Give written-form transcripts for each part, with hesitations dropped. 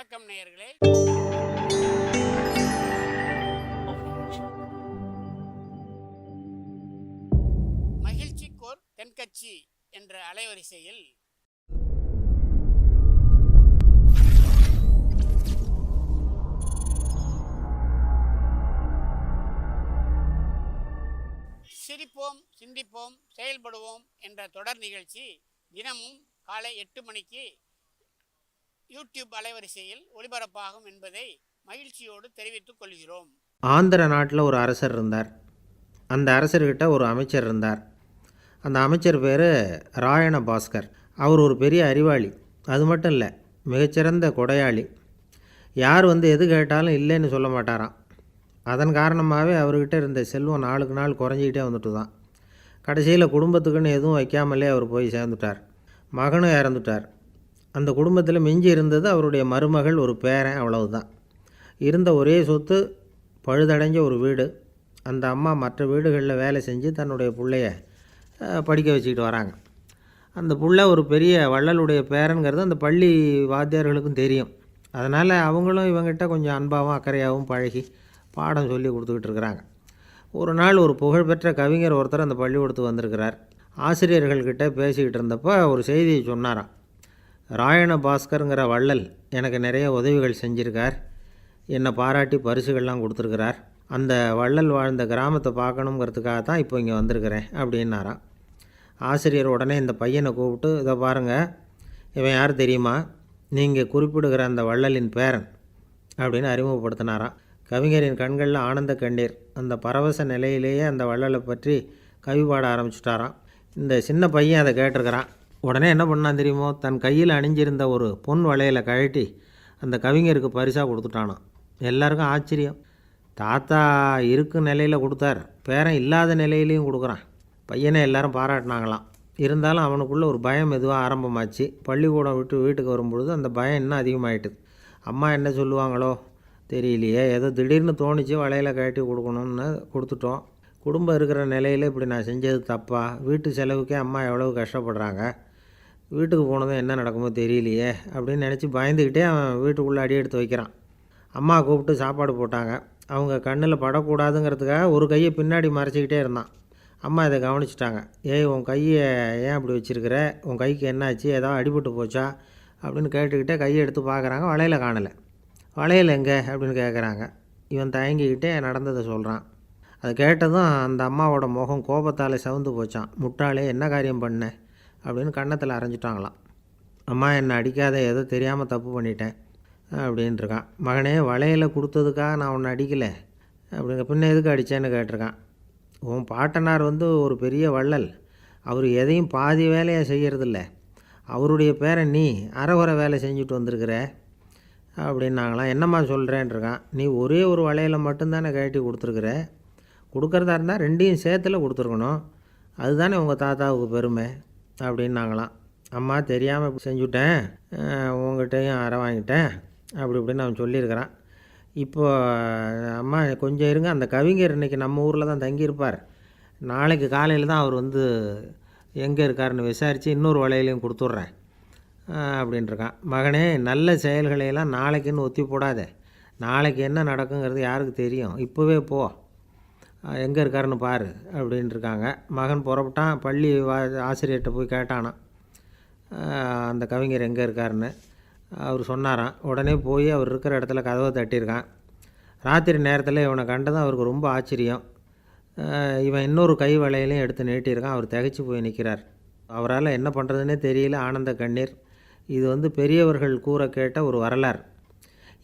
வணக்கம் நேயர்களே. மகிழ்ச்சிக்கோர் தென்கட்சி என்ற அலைவரிசையில் சிரிப்போம், சிந்திப்போம், செயல்படுவோம் என்ற தொடர் நிகழ்ச்சி தினமும் காலை 8 மணிக்கு யூடியூப் அலைவரிசையில் ஒளிபரப்பாகும் என்பதை மகிழ்ச்சியோடு தெரிவித்துக் கொள்கிறோம். ஆந்திர நாட்டில் ஒரு அரசர் இருந்தார். அந்த அரசர்கிட்ட ஒரு அமைச்சர் இருந்தார். அந்த அமைச்சர் பேர் ராயண பாஸ்கர். அவர் ஒரு பெரிய அறிவாளி. அது மட்டும் இல்லை, மிகச்சிறந்த கொடையாளி. யார் எது கேட்டாலும் இல்லைன்னு சொல்ல மாட்டாராம். அதன் காரணமாகவே அவர்கிட்ட இருந்த செல்வம் நாளுக்கு நாள் குறைஞ்சிக்கிட்டே வந்துட்டு தான். கடைசியில் குடும்பத்துக்குன்னு எதுவும் வைக்காமலே அவர் போய் சேர்ந்துட்டார். மகனும் இறந்துட்டார். அந்த குடும்பத்தில் மிஞ்சி இருந்தது அவருடைய மருமகள், ஒரு பேரன், அவ்வளவுதான். இருந்த ஒரே சொத்து பழுதடைஞ்ச ஒரு வீடு. அந்த அம்மா மற்ற வீடுகளில் வேலை செஞ்சு தன்னுடைய பிள்ளைய படிக்க வச்சுக்கிட்டு வராங்க. அந்த புள்ள ஒரு பெரிய வள்ளலுடைய பேரன்கிறது அந்த பள்ளி வாத்தியார்களுக்கும் தெரியும். அதனால் அவங்களும் இவங்ககிட்ட கொஞ்சம் அன்பாகவும் அக்கறையாகவும் பழகி பாடம் சொல்லி கொடுத்துக்கிட்டு இருக்கிறாங்க. ஒரு நாள் ஒரு புகழ்பெற்ற கவிஞர் ஒருத்தர் அந்த பள்ளிக்கூடத்துக்கு வந்திருக்கிறார். ஆசிரியர்கள்கிட்ட பேசிக்கிட்டு இருந்தப்போ ஒரு செய்தியை சொன்னாராம். ராயண பாஸ்கருங்கிற வள்ளல் எனக்கு நிறைய உதவிகள் செஞ்சுருக்கார், என்னை பாராட்டி பரிசுகள்லாம் கொடுத்துருக்கிறார். அந்த வள்ளல் வாழ்ந்த கிராமத்தை பார்க்கணுங்கிறதுக்காக தான் இப்போ இங்கே வந்திருக்கிறேன் அப்படின்னாராம். ஆசிரியர் உடனே இந்த பையனை கூப்பிட்டு, இதை பாருங்கள், இவன் யார் தெரியுமா, நீங்கள் குறிப்பிடுகிற அந்த வள்ளலின் பேரன் அப்படின்னு அறிமுகப்படுத்தினாராம். கவிஞரின் கண்களில் ஆனந்த கண்ணீர். அந்த பரவச நிலையிலேயே அந்த வள்ளலை பற்றி கவி பாட ஆரம்பிச்சுட்டாராம். இந்த சின்ன பையன் அதை கேட்டிருக்கிறான். உடனே என்ன பண்ணான் தெரியுமோ, தன் கையில் அணிஞ்சிருந்த ஒரு பொன் வளையலை கழட்டி அந்த கவிஞருக்கு பரிசாக கொடுத்துட்டானான். எல்லாருக்கும் ஆச்சரியம். தாத்தா இருக்கும் நிலையில் கொடுத்தார், பேரன் இல்லாத நிலையிலையும் கொடுக்குறான். பையனை எல்லாரும் பாராட்டினாங்களாம். இருந்தாலும் அவனுக்குள்ளே ஒரு பயம் எதுவாக ஆரம்பமாச்சு. பள்ளிக்கூடம் விட்டு வீட்டுக்கு வரும்பொழுது அந்த பயம் இன்னும் அதிகமாகிட்டுது. அம்மா என்ன சொல்லுவாங்களோ தெரியலையே, ஏதோ திடீர்னு தோணிச்சு வளையலை கழட்டி கொடுக்கணும்னு கொடுத்துட்டோம். குடும்பம் இருக்கிற நிலையில் இப்படி நான் செஞ்சது தப்பா, வீட்டு செலவுக்கே அம்மா எவ்வளவு கஷ்டப்படுறாங்க, வீட்டுக்கு போனதும் என்ன நடக்குமோ தெரியலையே அப்படின்னு நினச்சி பயந்துக்கிட்டே அவன் வீட்டுக்குள்ளே அடி எடுத்து வைக்கிறான். அம்மா கூப்பிட்டு சாப்பாடு போட்டாங்க. அவங்க கண்ணில் படக்கூடாதுங்கிறதுக்காக ஒரு கையை பின்னாடி மறைச்சிக்கிட்டே இருந்தான். அம்மா இதை கவனிச்சிட்டாங்க. ஏய், உன் கையை ஏன் அப்படி வச்சுருக்கிற, உன் கைக்கு என்னாச்சு, ஏதாவது அடிபட்டு போச்சா அப்படின்னு கேட்டுக்கிட்டே கையை எடுத்து பார்க்குறாங்க. வளையலை காணலை. வளையல் எங்கே அப்படின்னு கேட்குறாங்க. இவன் தயங்கிக்கிட்டே நடந்ததை சொல்கிறான். அதை கேட்டதும் அந்த அம்மாவோட முகம் கோபத்தால் சவுந்து போச்சான். முட்டாளே, என்ன காரியம் பண்ண அப்படின்னு கன்னத்தில் அரைஞ்சிட்டாங்களாம். அம்மா, என்னை அடிக்காத, ஏதோ தெரியாமல் தப்பு பண்ணிட்டேன் அப்படின்ட்டுருக்கான். மகனே, வளையலை கொடுத்ததுக்காக நான் உன்னை அடிக்கலை அப்படிங்க, பின்ன எதுக்கு அடித்தேன்னு கேட்டிருக்கான். உன் பாட்டனார் ஒரு பெரிய வள்ளல், அவர் எதையும் பாதி வேலையாக செய்கிறதில்ல, அவருடைய பேரை நீ அரைகுறை வேலை செஞ்சுட்டு வந்திருக்கிற அப்படின்னாங்களாம். என்னம்மா சொல்கிறேன்ருக்கான். நீ ஒரே ஒரு வளையலை மட்டும்தானே கழட்டி கொடுத்துருக்குற, கொடுக்குறதா இருந்தால் ரெண்டையும் சேர்த்துல கொடுத்துருக்கணும், அதுதானே உங்கள் தாத்தாவுக்கு பெருமை அப்படின்னாங்களாம். அம்மா, தெரியாமல் செஞ்சுட்டேன், உங்கள்கிட்டையும் அரை வாங்கிட்டேன் அப்படி இப்படின்னு அவன் சொல்லியிருக்கிறான். இப்போ அம்மா கொஞ்சம் இருங்க, அந்த கவிஞர் இன்றைக்கி நம்ம ஊரில் தான் தங்கியிருப்பார், நாளைக்கு காலையில் தான் அவர் எங்கே இருக்காருன்னு விசாரித்து இன்னொரு வளையலையும் கொடுத்துட்றேன் அப்படின்ட்டுருக்கான். மகனே, நல்ல செயல்களையெல்லாம் நாளைக்குன்னு ஒத்தி போடாத, நாளைக்கு என்ன நடக்குங்கிறது யாருக்கு தெரியும், இப்போவே போ, எங்கே இருக்காருன்னு பாரு அப்படின்ட்டுருக்காங்க. மகன் புறப்பட்டான். பள்ளி ஆசிரியர்கிட்ட போய் கேட்டானான் அந்த கவிஞர் எங்கே இருக்காருன்னு. அவர் சொன்னாராம். உடனே போய் அவர் இருக்கிற இடத்துல கதவை தட்டியிருக்கான். ராத்திரி நேரத்தில் இவனை கண்டதும் அவருக்கு ரொம்ப ஆச்சரியம். இவன் இன்னொரு கை வளையலையும் எடுத்து நீட்டியிருக்கான். அவர் திகைச்சு போய் நிற்கிறார். அவரால் என்ன பண்ணுறதுனே தெரியல. ஆனந்த கண்ணீர். இது பெரியவர்கள் கூற கேட்ட ஒரு வரலாறு.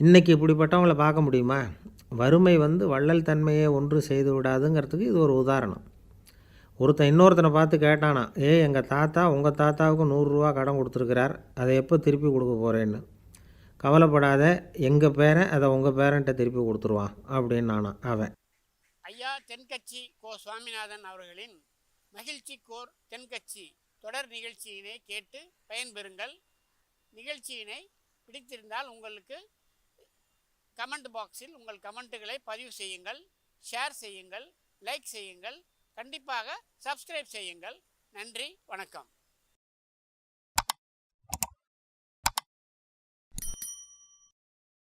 இன்றைக்கி இப்படிப்பட்டவங்கள பார்க்க முடியுமா? வறுமை வள்ளல் தன்மையை ஒன்று செய்து விடாதுங்கிறதுக்கு இது ஒரு உதாரணம். ஒருத்தன் இன்னொருத்தனை பார்த்து கேட்டானா, எங்கள் தாத்தா உங்கள் தாத்தாவுக்கு 100 ரூபா கடன் கொடுத்துருக்கிறார், அதை எப்போ திருப்பி கொடுக்க போகிறேன்னு. கவலைப்படாத, எங்கள் பேரன் அதை உங்கள் பேரன்ட்ட திருப்பி கொடுத்துருவான் அப்படின்னு அவன். ஐயா தென்கட்சி கோ சுவாமிநாதன் அவர்களின் மகிழ்ச்சிக்கோர் தென்கட்சி தொடர் நிகழ்ச்சியினை கேட்டு பயன்பெறுங்கள். நிகழ்ச்சியினை பிடித்திருந்தால் உங்களுக்கு கமெண்ட் பாக்ஸில் உங்கள் கமெண்ட்டுகளை பதிவு செய்யுங்கள், ஷேர் செய்யுங்கள், லைக் செய்யுங்கள், கண்டிப்பாக சப்ஸ்கிரைப் செய்யுங்கள். நன்றி, வணக்கம்.